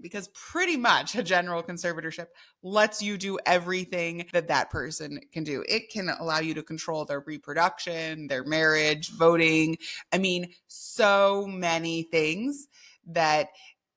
because pretty much a general conservatorship lets you do everything that that person can do. It can allow you to control their reproduction, their marriage, voting. I mean, so many things that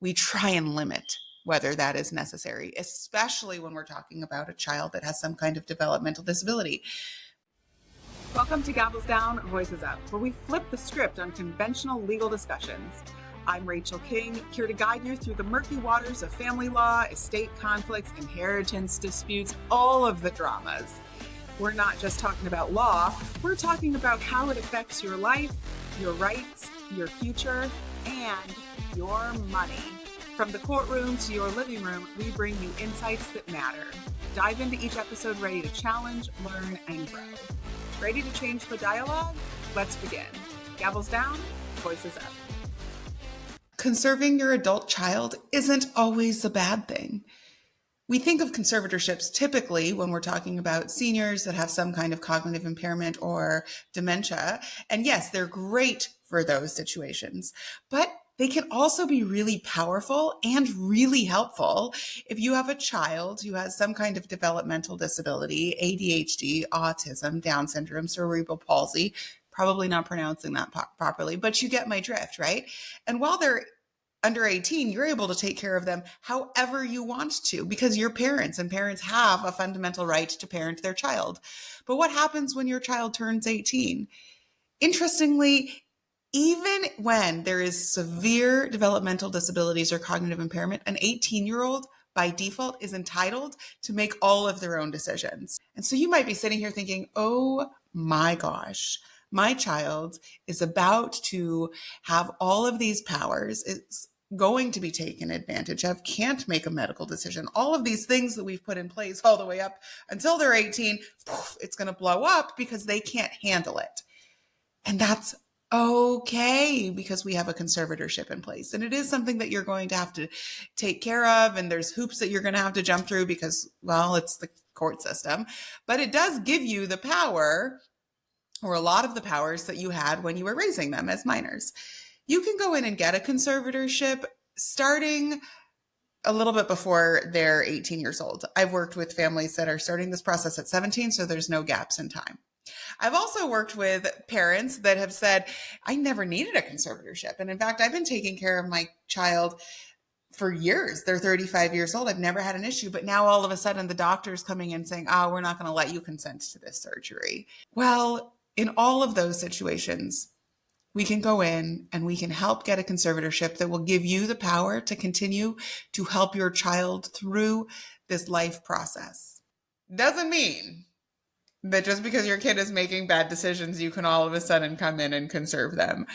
we try and limit whether that is necessary, especially when we're talking about a child that has some kind of developmental disability. Welcome to Gavels Down, Voices Up, where we flip the script on conventional legal discussions. I'm Rachel King, here to guide you through the murky waters of family law, estate conflicts, inheritance disputes, all of the dramas. We're not just talking about law, we're talking about how it affects your life, your rights, your future, and your money. From the courtroom to your living room, we bring you insights that matter. Dive into each episode ready to challenge, learn, and grow. Ready to change the dialogue? Let's begin. Gavels down, voices up. Conserving your adult child isn't always a bad thing. We think of conservatorships typically when we're talking about seniors that have some kind of cognitive impairment or dementia. And yes, they're great for those situations, but they can also be really powerful and really helpful if you have a child who has some kind of developmental disability, ADHD, autism, Down syndrome, cerebral palsy. Probably not pronouncing that properly, but you get my drift, right? And while they're under 18, you're able to take care of them however you want to because you're parents, and parents have a fundamental right to parent their child. But what happens when your child turns 18? Interestingly, even when there is severe developmental disabilities or cognitive impairment, an 18-year-old by default is entitled to make all of their own decisions. And so you might be sitting here thinking, oh my gosh, my child is about to have all of these powers. It's going to be taken advantage of, can't make a medical decision. All of these things that we've put in place all the way up until they're 18, it's going to blow up because they can't handle it. And that's okay because we have a conservatorship in place. And it is something that you're going to have to take care of. And there's hoops that you're going to have to jump through because, well, it's the court system. But it does give you the power, or a lot of the powers that you had when you were raising them as minors. You can go in and get a conservatorship starting a little bit before they're 18 years old. I've worked with families that are starting this process at 17, so there's no gaps in time. I've also worked with parents that have said, I never needed a conservatorship. And in fact, I've been taking care of my child for years. They're 35 years old. I've never had an issue. But now all of a sudden the doctor's coming in saying, oh, we're not going to let you consent to this surgery. Well, in all of those situations, we can go in and we can help get a conservatorship that will give you the power to continue to help your child through this life process. Doesn't mean that just because your kid is making bad decisions, you can all of a sudden come in and conserve them.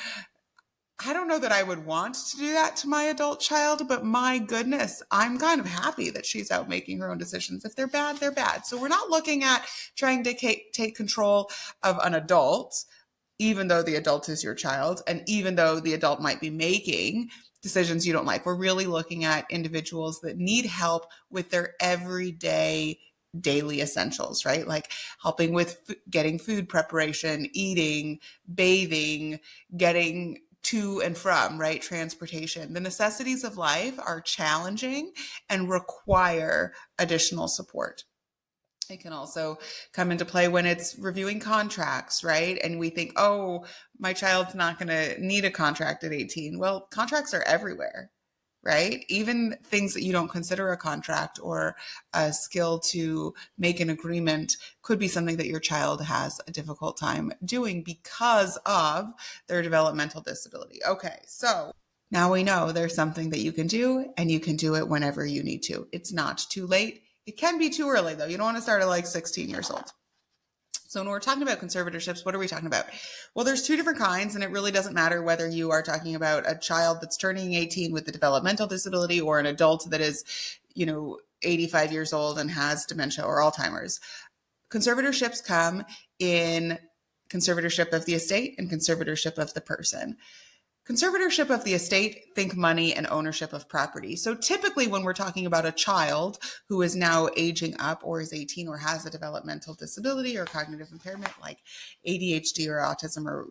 I don't know that I would want to do that to my adult child, but my goodness, I'm kind of happy that she's out making her own decisions. If they're bad, they're bad. So we're not looking at trying to take control of an adult, even though the adult is your child, and even though the adult might be making decisions you don't like. We're really looking at individuals that need help with their everyday daily essentials, right? Like helping with getting food preparation, eating, bathing, getting to and from, right? Transportation. The necessities of life are challenging and require additional support. It can also come into play when it's reviewing contracts, right? And we think, oh, my child's not going to need a contract at 18. Well, contracts are everywhere, right? Even things that you don't consider a contract or a skill to make an agreement could be something that your child has a difficult time doing because of their developmental disability. Okay, so now we know there's something that you can do, and you can do it whenever you need to. It's not too late. It can be too early, though. You don't want to start at like 16 years old. So when we're talking about conservatorships, what are we talking about? Well, there's two different kinds, and it really doesn't matter whether you are talking about a child that's turning 18 with a developmental disability or an adult that is, 85 years old and has dementia or Alzheimer's. Conservatorships come in conservatorship of the estate and conservatorship of the person. Conservatorship of the estate, think money and ownership of property. So typically when we're talking about a child who is now aging up or is 18 or has a developmental disability or cognitive impairment like ADHD or autism or,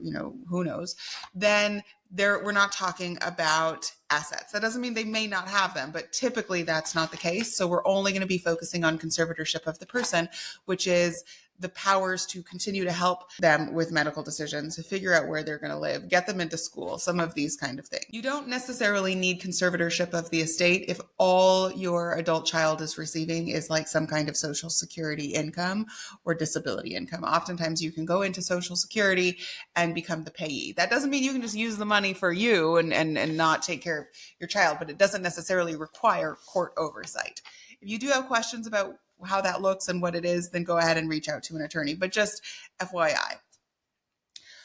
who knows, then we're not talking about assets. That doesn't mean they may not have them, but typically that's not the case. So we're only going to be focusing on conservatorship of the person, which is the powers to continue to help them with medical decisions, to figure out where they're going to live, get them into school, some of these kind of things. You don't necessarily need conservatorship of the estate if all your adult child is receiving is like some kind of social security income or disability income. Oftentimes you can go into social security and become the payee. That doesn't mean you can just use the money for you and not take care of your child, but it doesn't necessarily require court oversight. If you do have questions about how that looks and what it is, then go ahead and reach out to an attorney. But just FYI.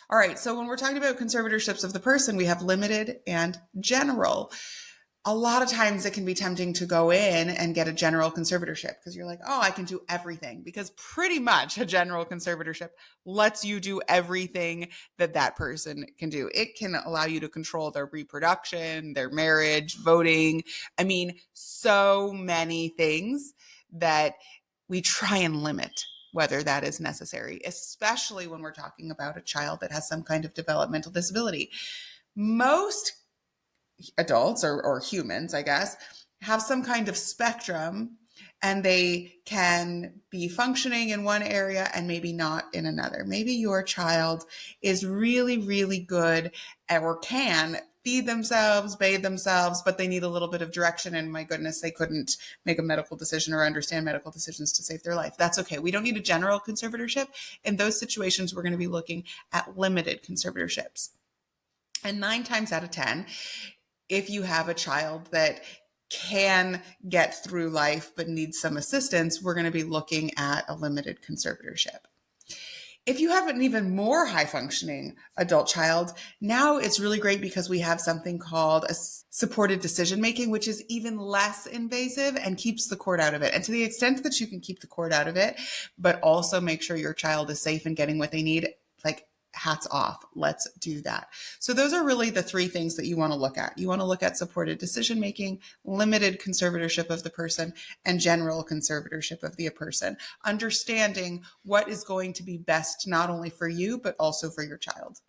All right, so when we're talking about conservatorships of the person, we have limited and general. A lot of times it can be tempting to go in and get a general conservatorship because you're like, oh, I can do everything, because pretty much a general conservatorship lets you do everything that person can do. It can allow you to control their reproduction, their marriage, voting. I mean, so many things that we try and limit whether that is necessary, especially when we're talking about a child that has some kind of developmental disability. Most adults or humans, I guess, have some kind of spectrum, and they can be functioning in one area and maybe not in another. Maybe your child is really, really good or can feed themselves, bathe themselves, but they need a little bit of direction. And my goodness, they couldn't make a medical decision or understand medical decisions to save their life. That's okay. We don't need a general conservatorship. In those situations, we're going to be looking at limited conservatorships. And 9 times out of 10, if you have a child that can get through life but needs some assistance, we're going to be looking at a limited conservatorship. If you have an even more high-functioning adult child, now it's really great because we have something called a supported decision-making, which is even less invasive and keeps the court out of it. And to the extent that you can keep the court out of it, but also make sure your child is safe and getting what they need, like, hats off. Let's do that. So those are really the 3 things that you want to look at. You want to look at supported decision-making, limited conservatorship of the person, and general conservatorship of the person, understanding what is going to be best not only for you, but also for your child.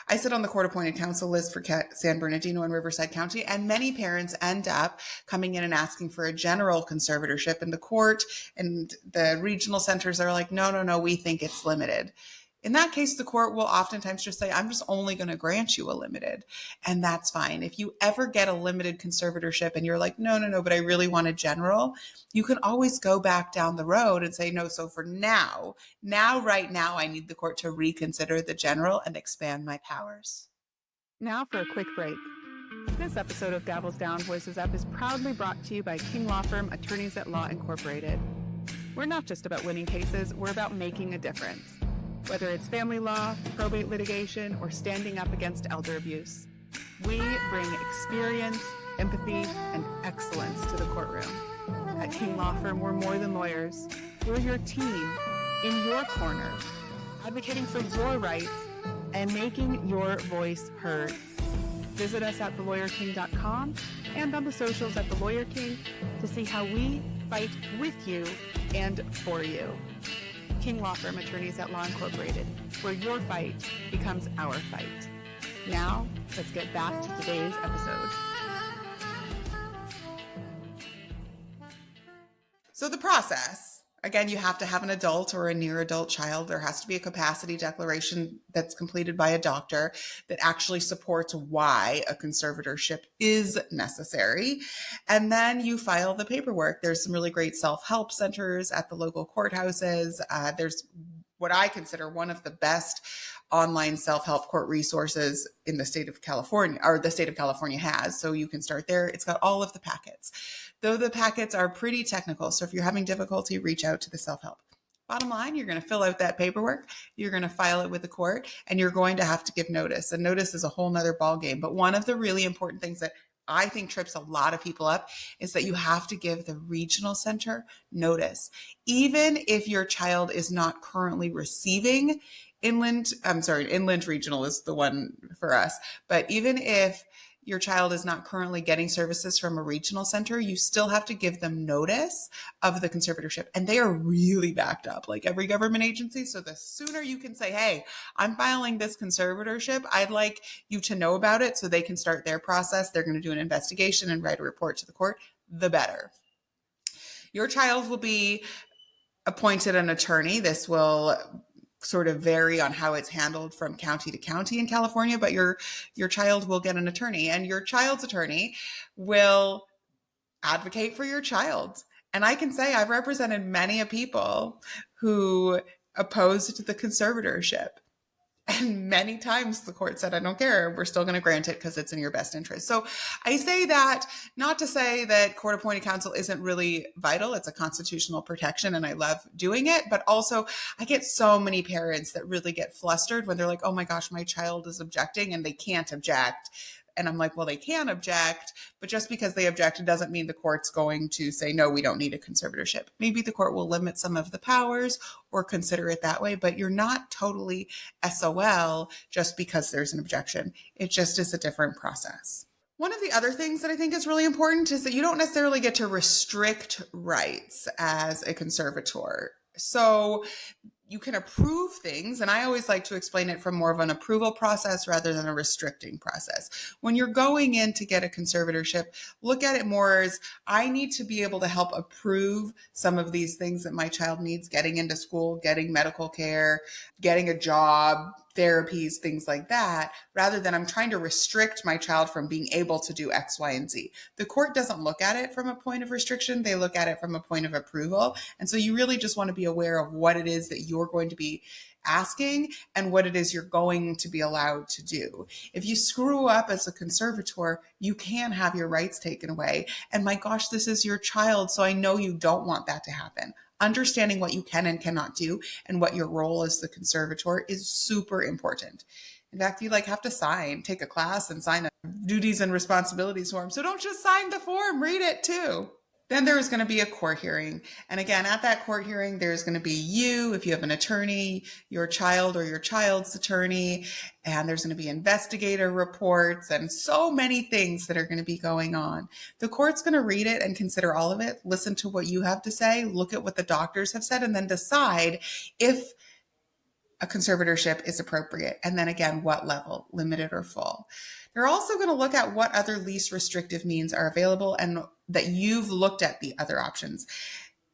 I sit on the court-appointed counsel list for San Bernardino and Riverside County, and many parents end up coming in and asking for a general conservatorship in the court, and the regional centers are like, no, we think it's limited. In that case, the court will oftentimes just say, I'm just only going to grant you a limited, and that's fine. If you ever get a limited conservatorship and you're like, no, but I really want a general, you can always go back down the road and say, no, so for right now, I need the court to reconsider the general and expand my powers. Now for a quick break. This episode of Gavels Down, Voices Up is proudly brought to you by King Law Firm Attorneys at Law Incorporated. We're not just about winning cases, we're about making a difference. Whether it's family law, probate litigation, or standing up against elder abuse, we bring experience, empathy, and excellence to the courtroom. At King Law Firm, we're more than lawyers. We're your team, in your corner, advocating for your rights and making your voice heard. Visit us at thelawyerking.com and on the socials at The Lawyer King to see how we fight with you and for you. King Law Firm Attorneys at Law Incorporated, where your fight becomes our fight. Now, let's get back to today's episode. So the process, again, you have to have an adult or a near adult child. There has to be a capacity declaration that's completed by a doctor that actually supports why a conservatorship is necessary. And then you file the paperwork. There's some really great self-help centers at the local courthouses. There's what I consider one of the best online self-help court resources in the state of California, or the state of California has. So you can start there. It's got all of the packets. Though the packets are pretty technical, so if you're having difficulty, reach out to the self-help. Bottom line, you're going to fill out that paperwork, you're going to file it with the court, and you're going to have to give notice. And notice is a whole nother ballgame. But one of the really important things that I think trips a lot of people up is that you have to give the regional center notice. Even if your child is not currently receiving Inland regional is the one for us. But even if your child is not currently getting services from a regional center, you still have to give them notice of the conservatorship. And they are really backed up, like every government agency. So the sooner you can say, hey, I'm filing this conservatorship, I'd like you to know about it so they can start their process. They're going to do an investigation and write a report to the court, the better. Your child will be appointed an attorney. This will sort of vary on how it's handled from county to county in California, but your child will get an attorney, and your child's attorney will advocate for your child. And I can say I've represented many a people who opposed the conservatorship. And many times the court said, I don't care, we're still going to grant it because it's in your best interest. So I say that not to say that court appointed counsel isn't really vital. It's a constitutional protection and I love doing it. But also I get so many parents that really get flustered when they're like, oh my gosh, my child is objecting and they can't object. And I'm like, well, they can object, but just because they object, it doesn't mean the court's going to say, no, we don't need a conservatorship. Maybe the court will limit some of the powers or consider it that way, but you're not totally SOL just because there's an objection. It just is a different process. One of the other things that I think is really important is that you don't necessarily get to restrict rights as a conservator. So you can approve things, and I always like to explain it from more of an approval process rather than a restricting process. When you're going in to get a conservatorship, look at it more as I need to be able to help approve some of these things that my child needs, getting into school, getting medical care, getting a job, therapies, things like that, rather than I'm trying to restrict my child from being able to do X, Y, and Z. The court doesn't look at it from a point of restriction. They look at it from a point of approval. And so you really just want to be aware of what it is that you're going to be asking and what it is you're going to be allowed to do. If you screw up as a conservator, you can have your rights taken away. And my gosh, this is your child. So I know you don't want that to happen. Understanding what you can and cannot do and what your role as the conservator is super important. In fact, you have to take a class and sign a duties and responsibilities form. So don't just sign the form, read it too. Then there is going to be a court hearing. And again, at that court hearing, there's going to be you, if you have an attorney, your child or your child's attorney, and there's going to be investigator reports and so many things that are going to be going on. The court's going to read it and consider all of it, listen to what you have to say, look at what the doctors have said, and then decide if a conservatorship is appropriate. And then again, what level, limited or full. They're also going to look at what other least restrictive means are available and that you've looked at the other options.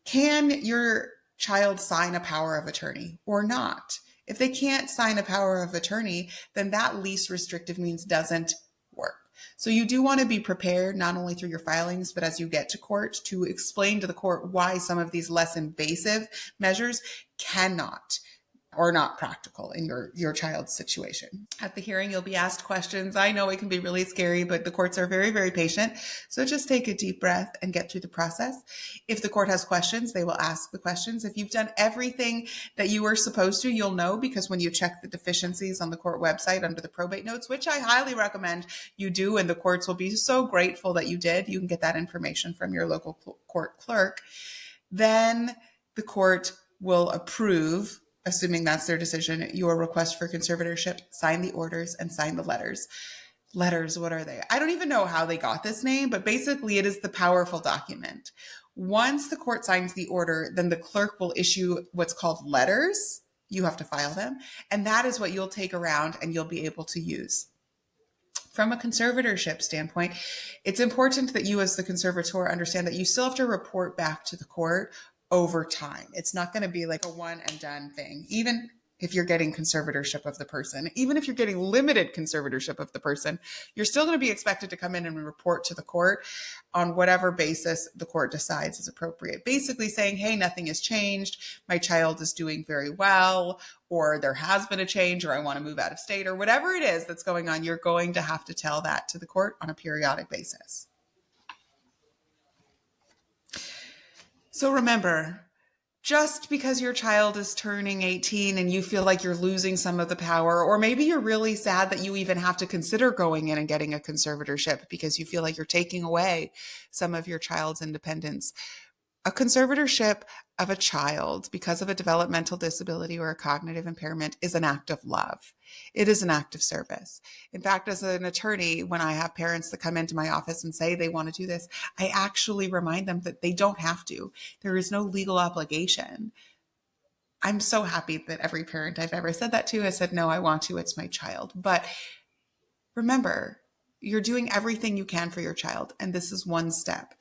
Can your child sign a power of attorney or not? If they can't sign a power of attorney, then that least restrictive means doesn't work. So you do want to be prepared, not only through your filings, but as you get to court, to explain to the court why some of these less invasive measures cannot or not practical in your child's situation. At the hearing, you'll be asked questions. I know it can be really scary, but the courts are very, very patient. So just take a deep breath and get through the process. If the court has questions, they will ask the questions. If you've done everything that you were supposed to, you'll know, because when you check the deficiencies on the court website under the probate notes, which I highly recommend you do, and the courts will be so grateful that you did, you can get that information from your local court clerk. Then the court will approve, assuming that's their decision, your request for conservatorship, sign the orders, and sign the letters. Letters, what are they? I don't even know how they got this name, but basically it is the powerful document. Once the court signs the order, then the clerk will issue what's called letters. You have to file them. And that is what you'll take around and you'll be able to use. From a conservatorship standpoint, it's important that you as the conservator understand that you still have to report back to the court over time. It's not going to be like a one and done thing. Even if you're getting conservatorship of the person, even if you're getting limited conservatorship of the person, you're still going to be expected to come in and report to the court on whatever basis the court decides is appropriate. Basically saying, hey, nothing has changed. My child is doing very well, or there has been a change, or I want to move out of state, or whatever it is that's going on. You're going to have to tell that to the court on a periodic basis. So remember, just because your child is turning 18 and you feel like you're losing some of the power, or maybe you're really sad that you even have to consider going in and getting a conservatorship because you feel like you're taking away some of your child's independence, A conservatorship of a child because of a developmental disability or a cognitive impairment is an act of love. It is an act of service. In fact, as an attorney, when I have parents that come into my office and say they want to do this, I actually remind them that they don't have to. There is no legal obligation. I'm so happy that every parent I've ever said that to has said, no, I want to, it's my child. But remember, you're doing everything you can for your child, and this is one step.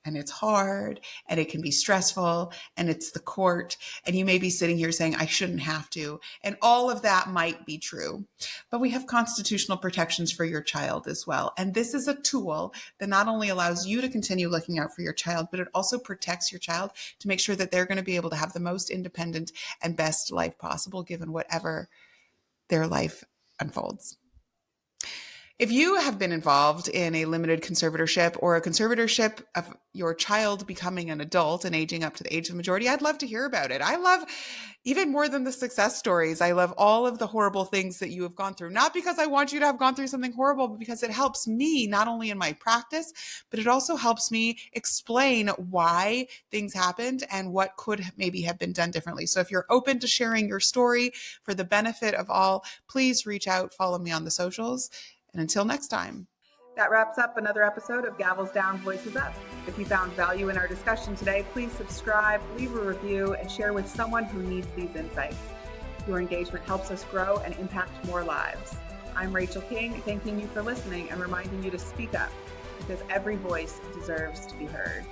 And it's hard, and it can be stressful, and it's the court, and you may be sitting here saying, I shouldn't have to. And all of that might be true. But we have constitutional protections for your child as well. And this is a tool that not only allows you to continue looking out for your child, but it also protects your child to make sure that they're going to be able to have the most independent and best life possible, given whatever their life unfolds. If you have been involved in a limited conservatorship or a conservatorship of your child becoming an adult and aging up to the age of majority, I'd love to hear about it. I love, even more than the success stories, I love all of the horrible things that you have gone through. Not because I want you to have gone through something horrible, but because it helps me not only in my practice, but it also helps me explain why things happened and what could maybe have been done differently. So if you're open to sharing your story for the benefit of all, please reach out, follow me on the socials. And until next time. That wraps up another episode of Gavels Down, Voices Up. If you found value in our discussion today, please subscribe, leave a review, and share with someone who needs these insights. Your engagement helps us grow and impact more lives. I'm Rachel King, thanking you for listening and reminding you to speak up, because every voice deserves to be heard.